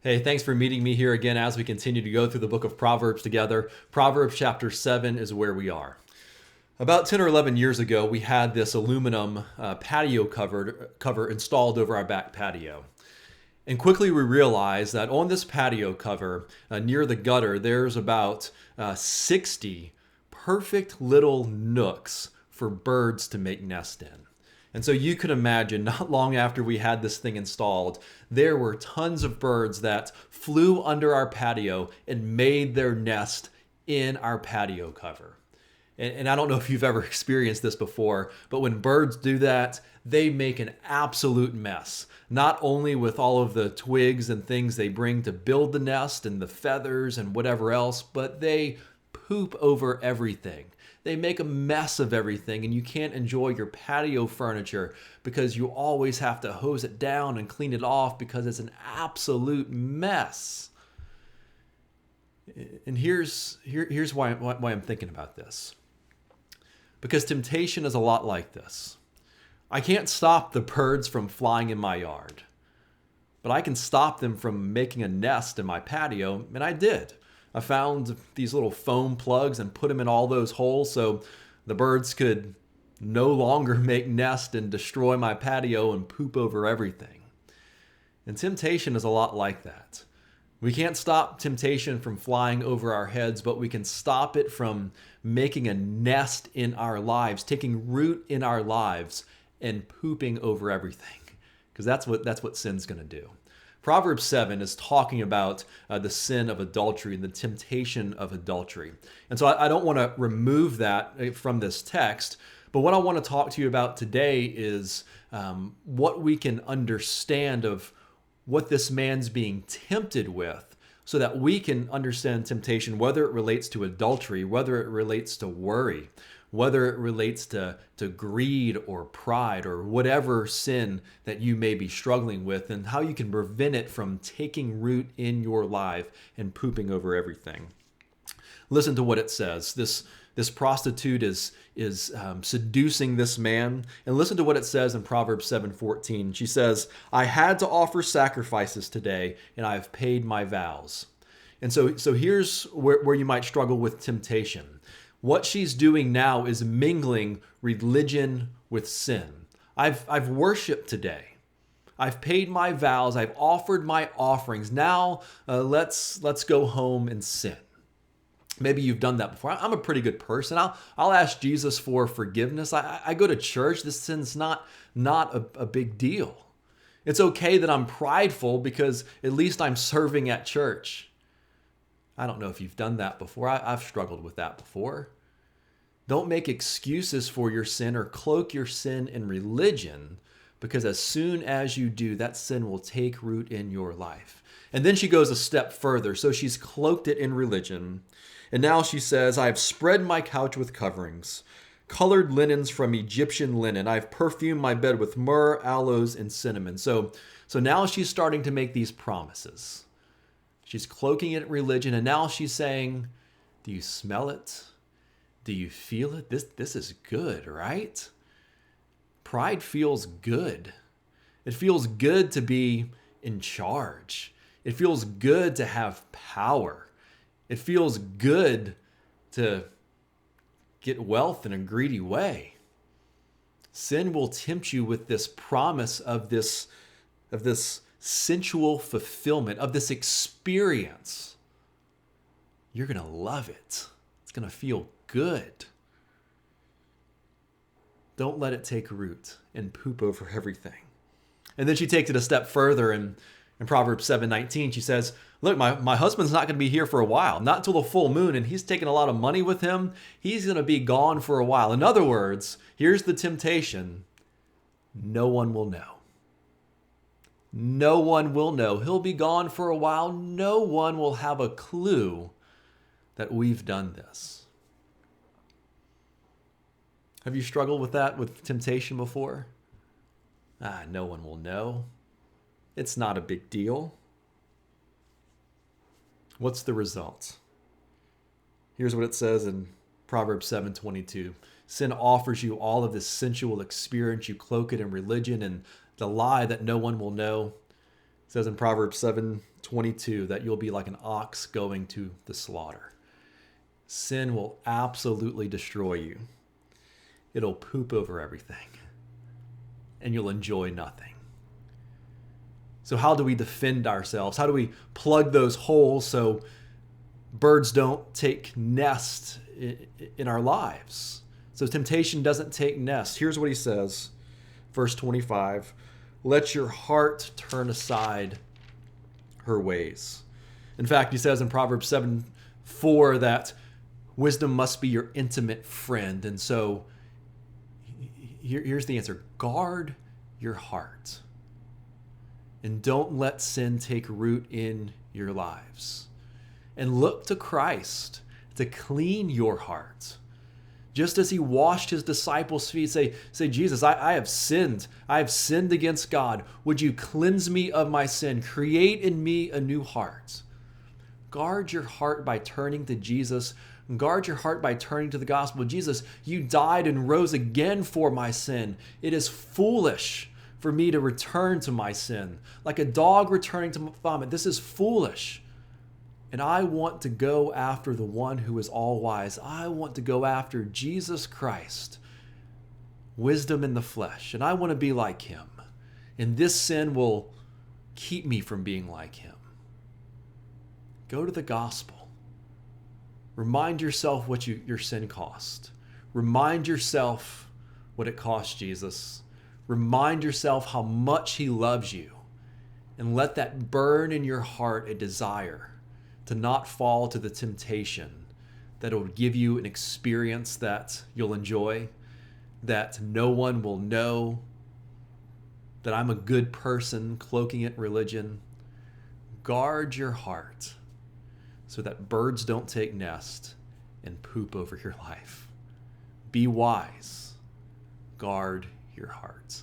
Hey, thanks for meeting me here again as we continue to go through the book of Proverbs together. Proverbs chapter 7 is where we are. About 10 or 11 years ago, we had this aluminum patio cover installed over our back patio. And quickly we realized that on this patio cover, near the gutter, there's about 60 perfect little nooks for birds to make nests in. And so you could imagine, not long after we had this thing installed, there were tons of birds that flew under our patio and made their nest in our patio cover. And I don't know if you've ever experienced this before, but when birds do that, they make an absolute mess. Not only with all of the twigs and things they bring to build the nest and the feathers and whatever else, but they poop over everything. They make a mess of everything, and you can't enjoy your patio furniture because you always have to hose it down and clean it off because it's an absolute mess. And here's why I'm thinking about this. Because temptation is a lot like this. I can't stop the birds from flying in my yard, but I can stop them from making a nest in my patio, and I did. I found these little foam plugs and put them in all those holes so the birds could no longer make nest and destroy my patio and poop over everything. And temptation is a lot like that. We can't stop temptation from flying over our heads, but we can stop it from making a nest in our lives, taking root in our lives and pooping over everything. Because that's what sin's going to do. Proverbs 7 is talking about the sin of adultery and the temptation of adultery. And so I don't want to remove that from this text, but what I want to talk to you about today is what we can understand of what this man's being tempted with so that we can understand temptation, whether it relates to adultery, whether it relates to worry, whether it relates to greed or pride or whatever sin that you may be struggling with, and how you can prevent it from taking root in your life and pooping over everything. Listen to what it says. This prostitute is seducing this man. And listen to what it says in Proverbs 7:14. She says, I had to offer sacrifices today, and I have paid my vows. And so here's where you might struggle with temptation. What she's doing now is mingling religion with sin. I've worshiped today. I've paid my vows. I've offered my offerings. Now let's go home and sin. Maybe you've done that before. I'm a pretty good person. I'll ask Jesus for forgiveness. I go to church. This sin's not a big deal. It's okay that I'm prideful because at least I'm serving at church. I don't know if you've done that before. I've struggled with that before. Don't make excuses for your sin or cloak your sin in religion, because as soon as you do, that sin will take root in your life. And then she goes a step further. So she's cloaked it in religion. And now she says, I have spread my couch with coverings, colored linens from Egyptian linen. I've perfumed my bed with myrrh, aloes, and cinnamon. So now she's starting to make these promises. She's cloaking it in religion, and now she's saying, do you smell it? Do you feel it? This is good, right? Pride feels good. It feels good to be in charge. It feels good to have power. It feels good to get wealth in a greedy way. Sin will tempt you with this promise of this sensual fulfillment, of this experience. You're going to love it. It's going to feel good. Don't let it take root and poop over everything. And then she takes it a step further in Proverbs 7:19. She says, look, my husband's not going to be here for a while, not until the full moon, and he's taking a lot of money with him. He's going to be gone for a while. In other words, here's the temptation. No one will know. No one will know. He'll be gone for a while. No one will have a clue that we've done this. Have you struggled with that, with temptation before? No one will know. It's not a big deal. What's the result? Here's what it says in Proverbs 7:22. Sin offers you all of this sensual experience. You cloak it in religion and the lie that no one will know. It says in Proverbs 7:22, 22 that you'll be like an ox going to the slaughter. Sin will absolutely destroy you. It'll poop over everything, and you'll enjoy nothing. So how do we defend ourselves? How do we plug those holes so birds don't take nest in our lives? So temptation doesn't take nest. Here's what he says, verse 25. Let your heart turn aside her ways. In fact, he says in Proverbs 7:4 that wisdom must be your intimate friend. And so here's the answer. Guard your heart. And don't let sin take root in your lives. And look to Christ to clean your heart. Just as he washed his disciples' feet, say, Jesus, I have sinned. I have sinned against God. Would you cleanse me of my sin? Create in me a new heart. Guard your heart by turning to Jesus. Guard your heart by turning to the gospel. Jesus, you died and rose again for my sin. It is foolish for me to return to my sin. Like a dog returning to vomit. This is foolish. And I want to go after the one who is all wise. I want to go after Jesus Christ, wisdom in the flesh. And I want to be like him. And this sin will keep me from being like him. Go to the gospel. Remind yourself what your sin cost. Remind yourself what it cost Jesus. Remind yourself how much he loves you. And let that burn in your heart a desire to not fall to the temptation that will give you an experience that you'll enjoy, that no one will know, that I'm a good person cloaking it religion. Guard your heart so that birds don't take nest and poop over your life. Be wise. Guard your heart.